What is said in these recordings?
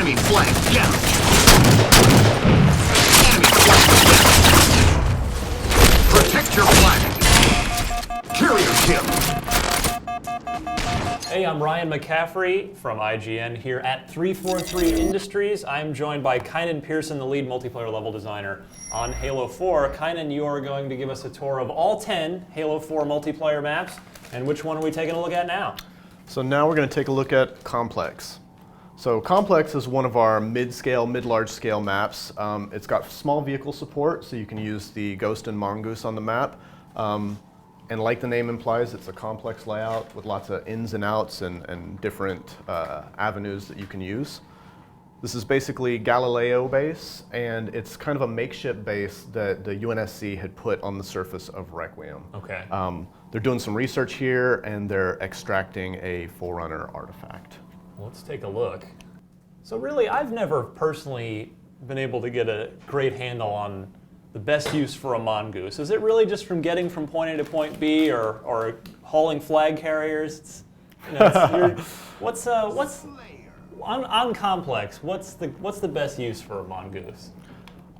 Enemy flank down. Enemy flank down. Protect your flag. Carrier kill. Hey, I'm Ryan McCaffrey from IGN here at 343 Industries. I'm joined by Kynan Pearson, the lead multiplayer level designer on Halo 4. Kynan, you are going to give us a tour of all 10 Halo 4 multiplayer maps, and which one are we taking a look at now? So now we're going to take a look at Complex. So Complex is one of our mid-scale, mid-large scale maps. It's got small vehicle support, so you can use the Ghost and Mongoose on the map. And like the name implies, it's a complex layout with lots of ins and outs and different avenues that you can use. This is basically Galileo base, and it's kind of a makeshift base that the UNSC had put on the surface of Requiem. Okay. They're doing some research here, and they're extracting a Forerunner artifact. Well, let's take a look. So really, I've never personally been able to get a great handle on the best use for a Mongoose. Is it really just from getting from point A to point B, or hauling flag carriers? What's on Complex? What's the best use for a Mongoose?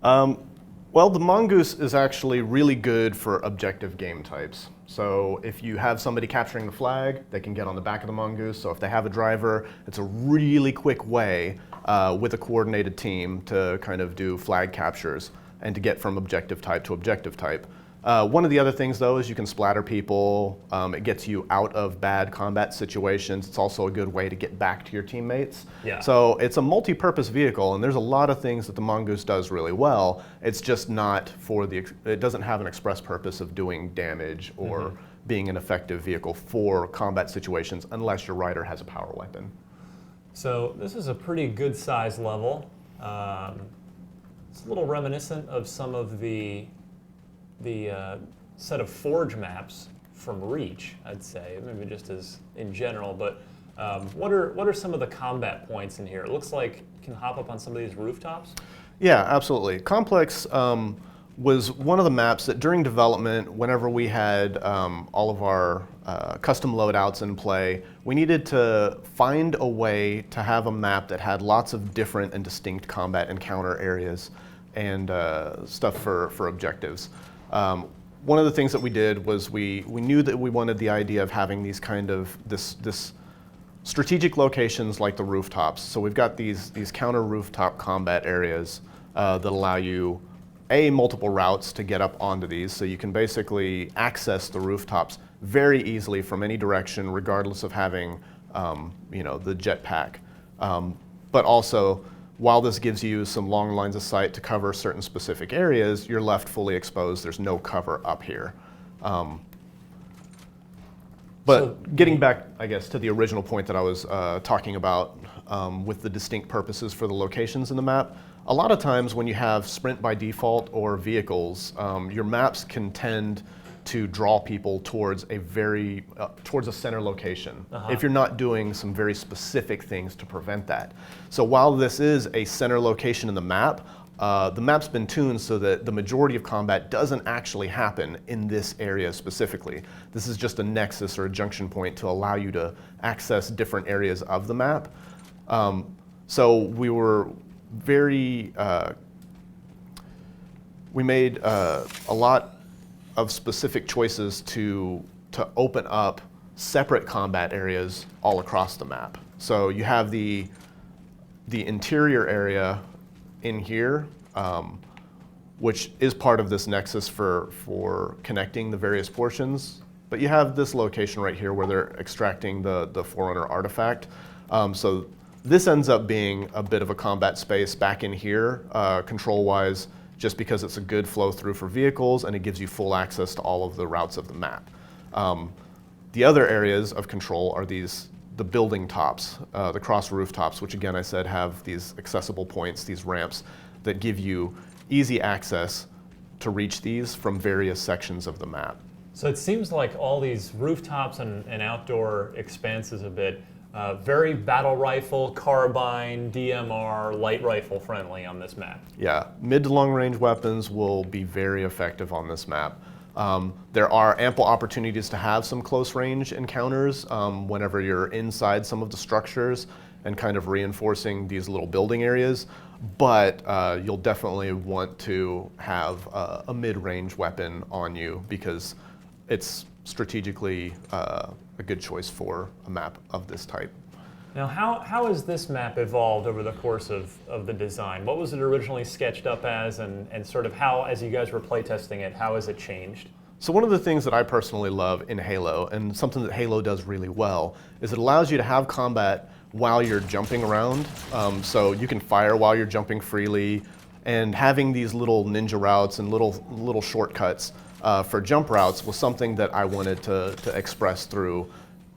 Well, the Mongoose is actually really good for objective game types. So if you have somebody capturing the flag, they can get on the back of the Mongoose. So if they have a driver, it's a really quick way with a coordinated team to kind of do flag captures and to get from objective type to objective type. One of the other things, though, is you can splatter people. It gets you out of bad combat situations. It's also a good way to get back to your teammates. Yeah. So it's a multi-purpose vehicle, and there's a lot of things that the Mongoose does really well. It's just not for it doesn't have an express purpose of doing damage or being an effective vehicle for combat situations unless your rider has a power weapon. So this is a pretty good size level. It's a little reminiscent of some of the set of Forge maps from Reach, I'd say, maybe just as in general. But what are some of the combat points in here? It looks like you can hop up on some of these rooftops. Yeah, absolutely. Complex was one of the maps that during development, whenever we had all of our custom loadouts in play, we needed to find a way to have a map that had lots of different and distinct combat encounter areas and stuff for objectives. One of the things that we did was we knew that we wanted the idea of having these kind of this strategic locations like the rooftops. So we've got these counter rooftop combat areas that allow you multiple routes to get up onto these, so you can basically access the rooftops very easily from any direction, regardless of having the jetpack. But also, while this gives you some long lines of sight to cover certain specific areas, you're left fully exposed. There's no cover up here. Getting back, I guess, to the original point that I was talking about with the distinct purposes for the locations in the map, a lot of times when you have sprint by default or vehicles, your maps can tend to draw people towards towards a center location if you're not doing some very specific things to prevent that. So while this is a center location in the map's been tuned so that the majority of combat doesn't actually happen in this area specifically. This is just a nexus or a junction point to allow you to access different areas of the map. So we were we made a lot of specific choices to open up separate combat areas all across the map. So you have the interior area in here, which is part of this nexus for connecting the various portions. But you have this location right here where they're extracting the Forerunner artifact. So this ends up being a bit of a combat space back in here, control-wise, just because it's a good flow through for vehicles and it gives you full access to all of the routes of the map. The other areas of control are the building tops, the cross rooftops, which again I said have these accessible points, these ramps that give you easy access to reach these from various sections of the map. So it seems like all these rooftops and outdoor expanses a bit, very battle rifle, carbine, DMR, light rifle friendly on this map. Yeah, mid to long range weapons will be very effective on this map. There are ample opportunities to have some close range encounters whenever you're inside some of the structures and kind of reinforcing these little building areas, but you'll definitely want to have a mid-range weapon on you because it's strategically a good choice for a map of this type. Now, how has this map evolved over the course of the design? What was it originally sketched up as, and sort of how, as you guys were playtesting it, how has it changed? So one of the things that I personally love in Halo, and something that Halo does really well, is it allows you to have combat while you're jumping around. So you can fire while you're jumping freely, and having these little ninja routes and little shortcuts for jump routes was something that I wanted to express through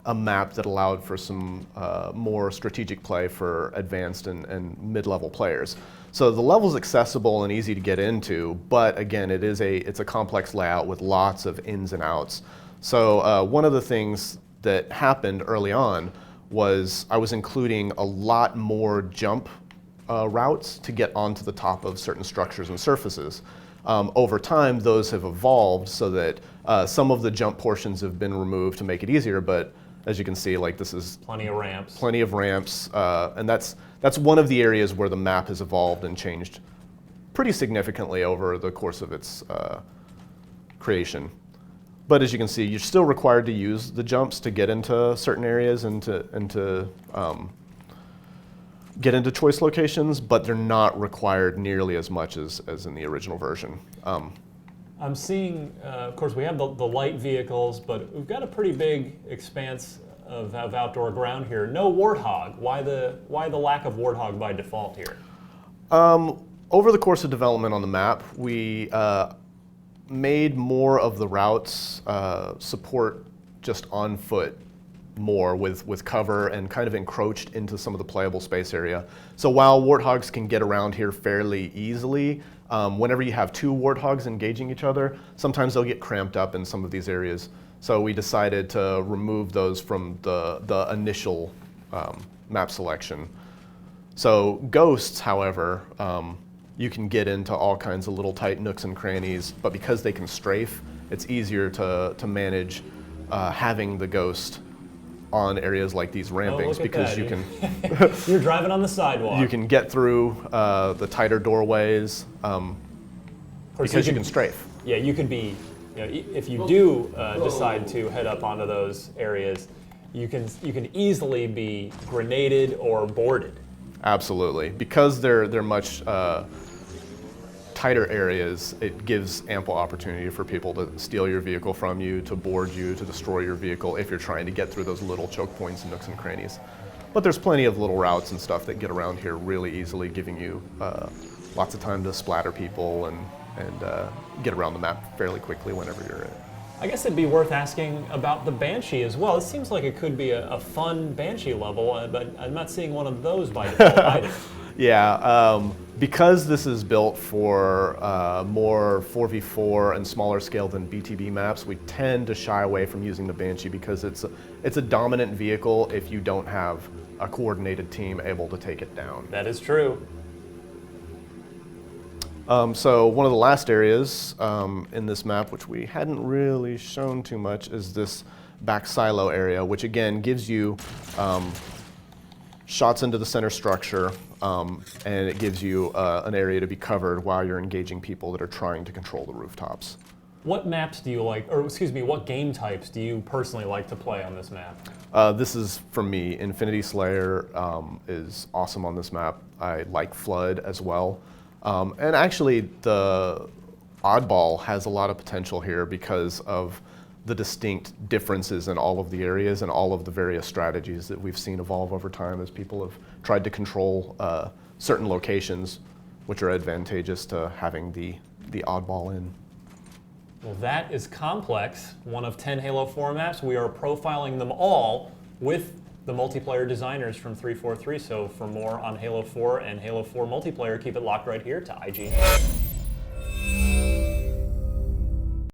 a map that allowed for some more strategic play for advanced and mid-level players. So the level's accessible and easy to get into, but again, it's a complex layout with lots of ins and outs. So one of the things that happened early on was I was including a lot more jump routes to get onto the top of certain structures and surfaces. Over time, those have evolved so that some of the jump portions have been removed to make it easier, but as you can see, like this is Plenty of ramps. Plenty of ramps, and that's one of the areas where the map has evolved and changed pretty significantly over the course of its creation. But as you can see, you're still required to use the jumps to get into certain areas and to get into choice locations, but they're not required nearly as much as in the original version. I'm seeing, of course, we have the light vehicles, but we've got a pretty big expanse of outdoor ground here. No Warthog. Why the lack of Warthog by default here? Over the course of development on the map, we made more of the routes support just on foot more with cover and kind of encroached into some of the playable space area. So while Warthogs can get around here fairly easily, whenever you have two Warthogs engaging each other, sometimes they'll get cramped up in some of these areas. So we decided to remove those from the initial map selection. So ghosts, however, you can get into all kinds of little tight nooks and crannies, but because they can strafe, it's easier to manage having the ghost on areas like these rampings because you can you're driving on the sidewalk. You can get through the tighter doorways because you can strafe. Yeah, you could be, if you do decide to head up onto those areas, you can easily be grenaded or boarded. Absolutely, because they're much tighter areas, it gives ample opportunity for people to steal your vehicle from you, to board you, to destroy your vehicle if you're trying to get through those little choke points and nooks and crannies. But there's plenty of little routes and stuff that get around here really easily, giving you lots of time to splatter people and get around the map fairly quickly whenever you're in. I guess it'd be worth asking about the Banshee as well. It seems like it could be a fun Banshee level, but I'm not seeing one of those by default either. Yeah, because this is built for more 4v4 and smaller scale than BTB maps, we tend to shy away from using the Banshee because it's a dominant vehicle if you don't have a coordinated team able to take it down. That is true. So one of the last areas in this map, which we hadn't really shown too much, is this back silo area, which again gives you shots into the center structure, and it gives you an area to be covered while you're engaging people that are trying to control the rooftops. What maps do you like, or excuse me, what game types do you personally like to play on this map? This is, for me, Infinity Slayer is awesome on this map. I like Flood as well. And actually, the Oddball has a lot of potential here because of the distinct differences in all of the areas and all of the various strategies that we've seen evolve over time as people have tried to control certain locations, which are advantageous to having the Oddball in. Well, that is complex. One of 10 Halo 4 maps. We are profiling them all with the multiplayer designers from 343. So for more on Halo 4 and Halo 4 multiplayer, keep it locked right here to IGN.